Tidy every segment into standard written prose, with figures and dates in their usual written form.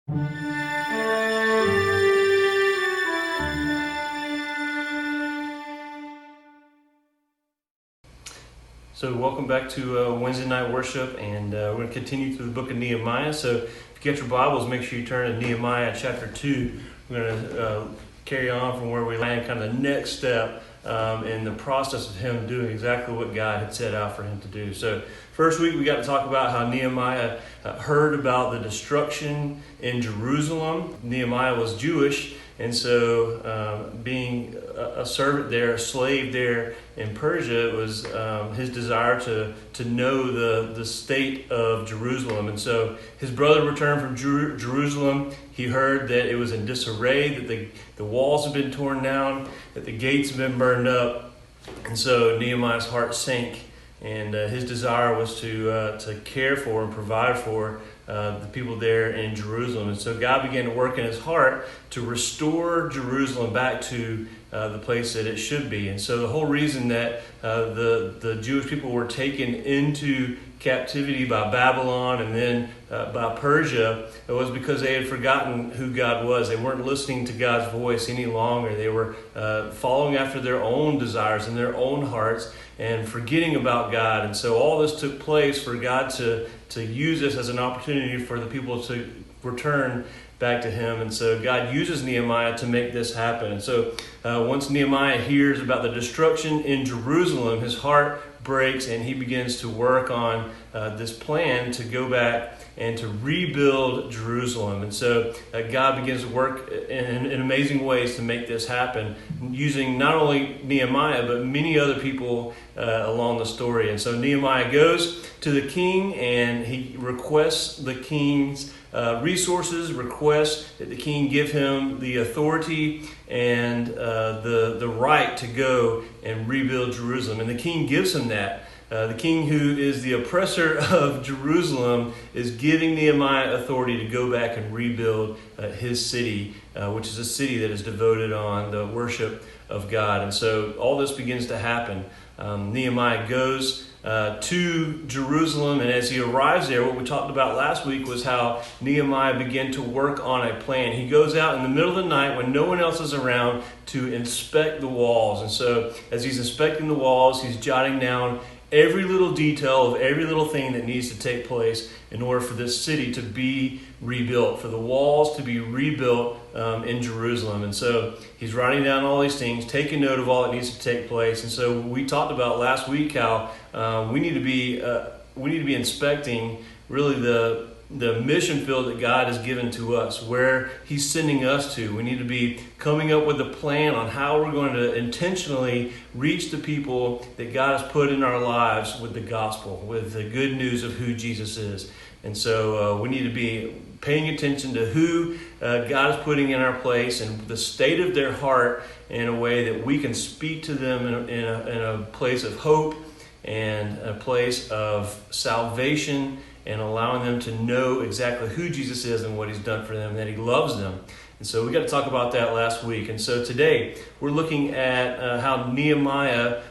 So welcome back to Wednesday night worship, and we're going to continue through the book of Nehemiah. So if you get your Bibles, make sure you turn to Nehemiah chapter 2. We're going to carry on from where we land, kind of the next step in the process of him doing exactly what God had set out for him to do. So first week we got to talk about how Nehemiah heard about the destruction in Jerusalem. Nehemiah was Jewish, and so being a servant there, a slave there in Persia, it was his desire to know the state of Jerusalem. And so his brother returned from Jerusalem. He heard that it was in disarray, that the walls had been torn down, that the gates had been burned up. And so Nehemiah's heart sank, and his desire was to care for and provide for the people there in Jerusalem. And so God began to work in his heart to restore Jerusalem back to the place that it should be. And so the whole reason that the Jewish people were taken into captivity by Babylon and then by Persia, it was because they had forgotten who God was. They weren't listening to God's voice any longer. They were following after their own desires and their own hearts and forgetting about God. And so all this took place for God to use this as an opportunity for the people to return back to him. And so God uses Nehemiah to make this happen. And so once Nehemiah hears about the destruction in Jerusalem, his heart breaks and he begins to work on this plan to go back and to rebuild Jerusalem. And so God begins to work in amazing ways to make this happen, using not only Nehemiah, but many other people along the story. And so Nehemiah goes to the king and he requests the king's resources, requests that the king give him the authority and the right to go and rebuild Jerusalem. And the king gives him that. The king, who is the oppressor of Jerusalem, is giving Nehemiah authority to go back and rebuild his city, which is a city that is devoted on the worship of God. And so all this begins to happen. Nehemiah goes to Jerusalem, and as he arrives there, what we talked about last week was how Nehemiah began to work on a plan. He goes out in the middle of the night when no one else is around to inspect the walls. And so as he's inspecting the walls, he's jotting down every little detail of every little thing that needs to take place in order for this city to be rebuilt, for the walls to be rebuilt in Jerusalem. And so he's writing down all these things, taking note of all that needs to take place. And so we talked about last week how we need to be inspecting really the mission field that God has given to us, where he's sending us to. We need to be coming up with a plan on how we're going to intentionally reach the people that God has put in our lives with the gospel, with the good news of who Jesus is. And so we need to be paying attention to who God is putting in our place and the state of their heart in a way that we can speak to them in a place of hope and a place of salvation, and allowing them to know exactly who Jesus is and what he's done for them, and that he loves them. And so we got to talk about that last week. And so today we're looking at how Nehemiah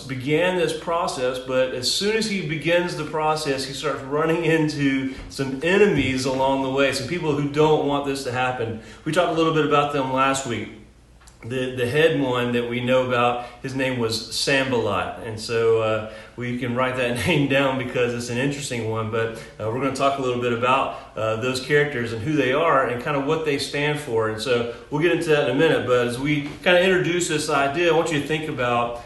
began this process, but as soon as he begins the process, he starts running into some enemies along the way, some people who don't want this to happen. We talked a little bit about them last week. The head one that we know about, his name was Sanballat. And so we can write that name down because it's an interesting one. But we're going to talk a little bit about those characters and who they are and kind of what they stand for. And so we'll get into that in a minute. But as we kind of introduce this idea, I want you to think about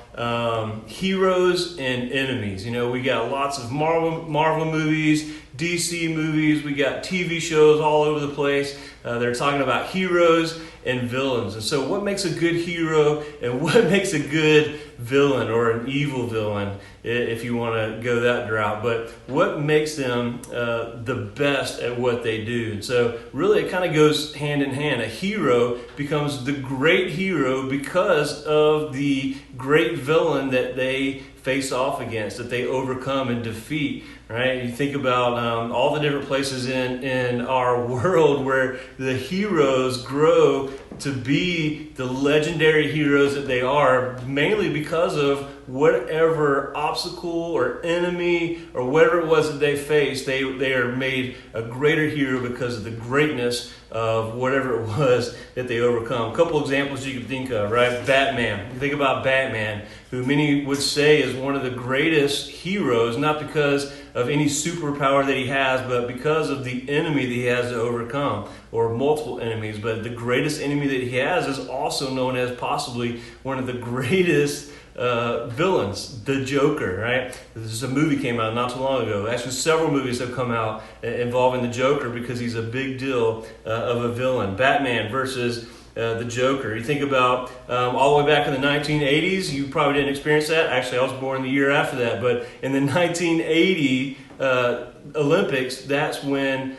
heroes and enemies. You know, we got lots of Marvel movies, DC movies, we got TV shows all over the place. They're talking about heroes and villains. And so what makes a good hero and what makes a good villain, or an evil villain, if you want to go that route? But what makes them the best at what they do? And so really it kind of goes hand in hand. A hero becomes the great hero because of the great villain that they face off against, that they overcome and defeat. Right? You think about all the different places in our world where the heroes grow to be the legendary heroes that they are, mainly because of whatever obstacle or enemy or whatever it was that they faced, they are made a greater hero because of the greatness of whatever it was that they overcome. A couple examples you can think of, right? Batman. You think about Batman, who many would say is one of the greatest heroes, not because of any superpower that he has, but because of the enemy that he has to overcome, or multiple enemies. But the greatest enemy that he has is also known as possibly one of the greatest villains, the Joker, right? This is a movie came out not too long ago. Actually, several movies have come out involving the Joker because he's a big deal of a villain. Batman versus the Joker. You think about all the way back in the 1980s, you probably didn't experience that. Actually, I was born the year after that. But in the 1980 Olympics, that's when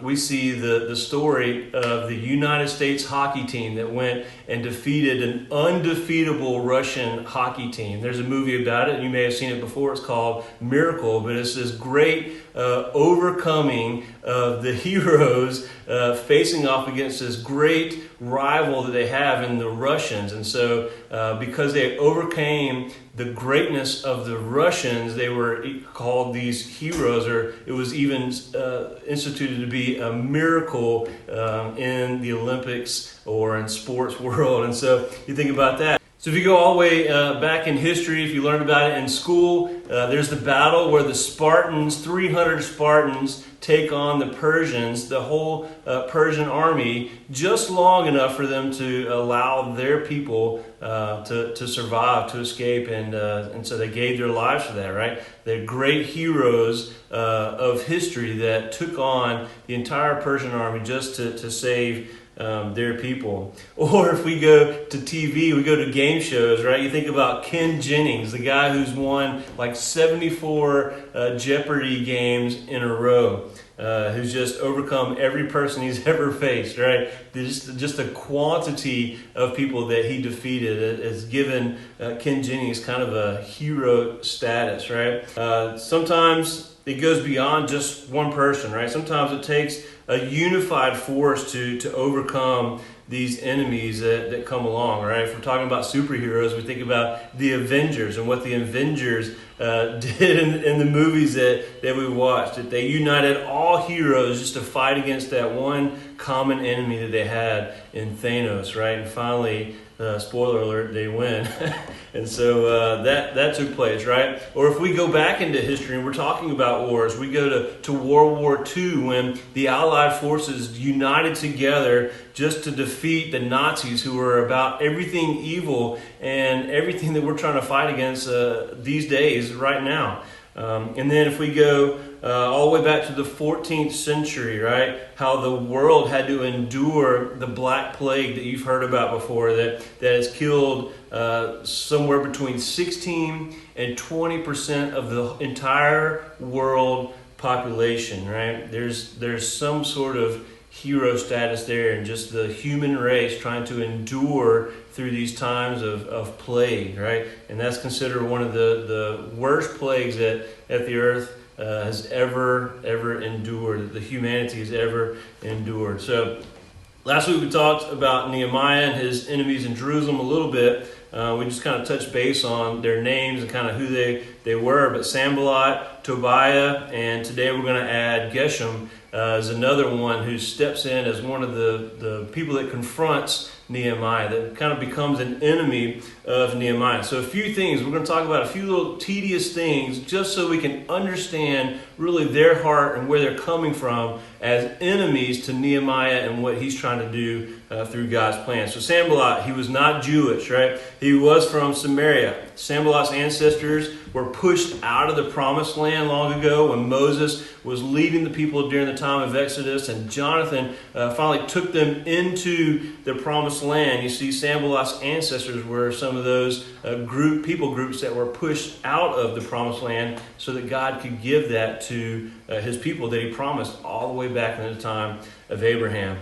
we see the story of the United States hockey team that went and defeated an undefeatable Russian hockey team. There's a movie about it. You may have seen it before. It's called Miracle, but it's this great overcoming of the heroes facing off against this great rival that they have in the Russians. And so because they overcame the greatness of the Russians, they were called these heroes, or it was even instituted to be a miracle in the Olympics or in sports world. And so you think about that. So if you go all the way back in history, if you learned about it in school, there's the battle where the Spartans, 300 Spartans, take on the Persians, the whole Persian army, just long enough for them to allow their people to survive, to escape, and so they gave their lives for that, right? They're great heroes of history that took on the entire Persian army just to save their people. Or if we go to TV, we go to game shows, right? You think about Ken Jennings, the guy who's won like 74 Jeopardy games in a row, who's just overcome every person he's ever faced, right? Just the quantity of people that he defeated has given Ken Jennings kind of a hero status, right? Sometimes it goes beyond just one person, right? Sometimes it takes a unified force to overcome these enemies that come along, right? If we're talking about superheroes, we think about the Avengers and what the Avengers did in the movies that we watched. That they united all heroes just to fight against that one common enemy that they had in Thanos, right? And finally, spoiler alert, they win. And so that took place, right? Or if we go back into history and we're talking about wars, we go to World War II when the Allied forces united together just to defeat the Nazis, who were about everything evil and everything that we're trying to fight against these days right now. And then if we go all the way back to the 14th century, right? How the world had to endure the Black Plague that you've heard about before, that has killed somewhere between 16 and 20% of the entire world population, right? There's some sort of hero status there, and just the human race trying to endure through these times of plague, right? And that's considered one of the worst plagues that the earth has ever endured, that the humanity has ever endured. So last week we talked about Nehemiah and his enemies in Jerusalem a little bit. We just kind of touched base on their names and kind of who they were. But Sanballat, Tobiah, and today we're going to add Geshem as another one who steps in as one of the people that confronts Nehemiah, that kind of becomes an enemy of Nehemiah. So a few things, we're going to talk about a few little tedious things just so we can understand really their heart and where they're coming from as enemies to Nehemiah and what he's trying to do through God's plan. So Sanballat, he was not Jewish, right? He was from Samaria. Sanballat's ancestors were pushed out of the promised land long ago when Moses was leading the people during the time of Exodus, and Jonathan finally took them into the promised land. You see, Sanballat's ancestors were some of those people groups that were pushed out of the promised land so that God could give that to his people that he promised all the way back in the time of Abraham.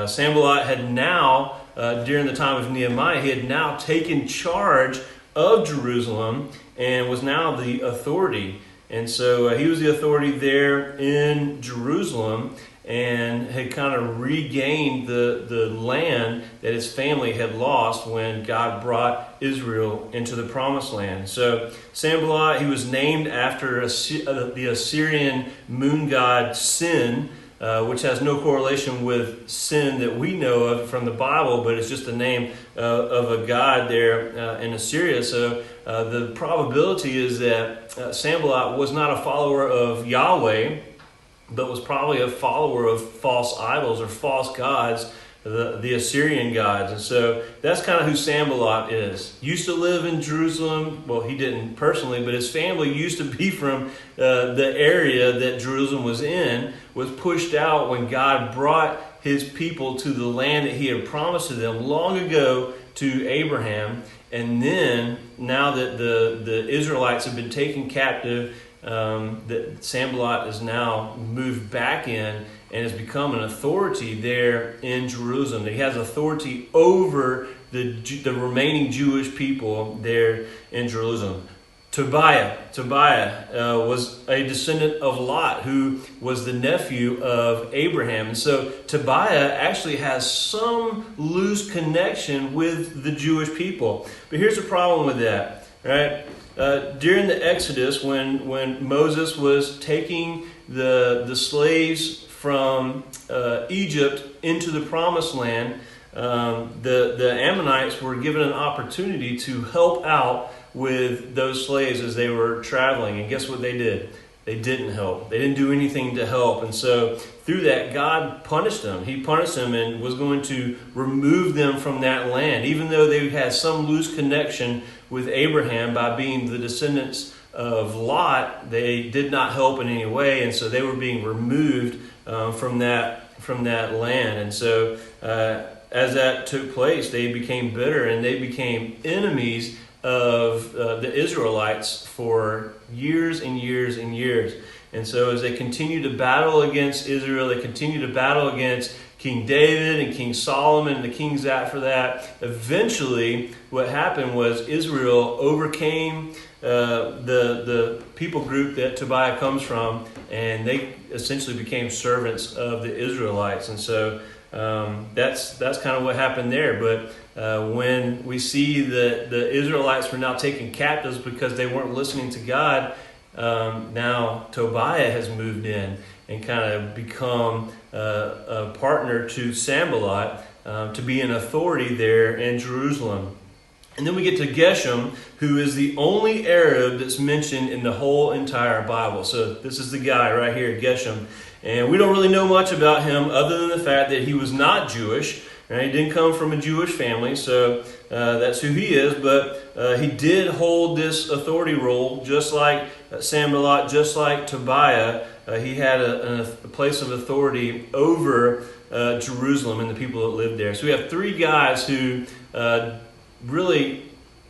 Sanballat had now, during the time of Nehemiah, he had now taken charge of Jerusalem and was now the authority. And so he was the authority there in Jerusalem. and had kind of regained the land that his family had lost when God brought Israel into the promised land. So Sanballat, he was named after the Assyrian moon god Sin, which has no correlation with sin that we know of from the Bible, but it's just the name of a god there in Assyria. So the probability is that Sanballat was not a follower of Yahweh, but was probably a follower of false idols or false gods, the Assyrian gods. And so that's kind of who Sanballat is. Used to live in Jerusalem. Well, he didn't personally, but his family used to be from the area that Jerusalem was in, was pushed out when God brought his people to the land that he had promised to them long ago to Abraham. And then, now that the Israelites have been taken captive, that Sanballat is now moved back in and has become an authority there in Jerusalem. He has authority over the remaining Jewish people there in Jerusalem. Tobiah was a descendant of Lot, who was the nephew of Abraham. And so Tobiah actually has some loose connection with the Jewish people. But here's the problem with that, right? During the Exodus, when Moses was taking the slaves from Egypt into the Promised Land, the Ammonites were given an opportunity to help out with those slaves as they were traveling. And guess what they did? They didn't help. They didn't do anything to help. And so through that, God punished them. He punished them and was going to remove them from that land. Even though they had some loose connection with Abraham by being the descendants of Lot, they did not help in any way. And so they were being removed from that land. And so as that took place, they became bitter and they became enemies of the Israelites for years and years and years. And so as they continued to battle against Israel, they continued to battle against King David and King Solomon and the kings after that. Eventually, what happened was Israel overcame the people group that Tobiah comes from, and they essentially became servants of the Israelites. And so that's kind of what happened there. But when we see that the Israelites were now taken captives because they weren't listening to God, now Tobiah has moved in and kind of become a partner to Sanballat to be an authority there in Jerusalem. And then we get to Geshem, who is the only Arab that's mentioned in the whole entire Bible. So this is the guy right here, Geshem. And we don't really know much about him other than the fact that he was not Jewish. Right? He didn't come from a Jewish family, so that's who he is. But he did hold this authority role, just like Sanballat, just like Tobiah. He had a place of authority over Jerusalem and the people that lived there. So we have three guys who really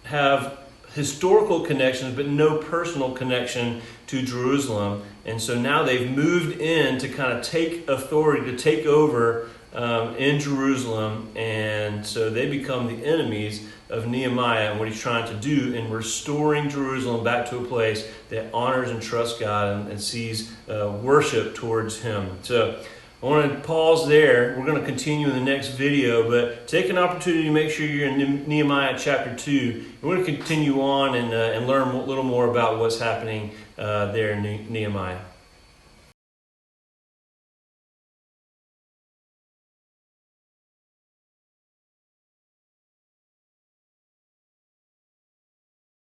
have historical connections, but no personal connection to Jerusalem. And so now they've moved in to kind of take authority, to take over in Jerusalem. And so they become the enemies of Nehemiah and what he's trying to do in restoring Jerusalem back to a place that honors and trusts God and sees worship towards him. So I want to pause there. We're going to continue in the next video, but take an opportunity to make sure you're in Nehemiah chapter 2. We're going to continue on and learn a little more about what's happening there in Nehemiah.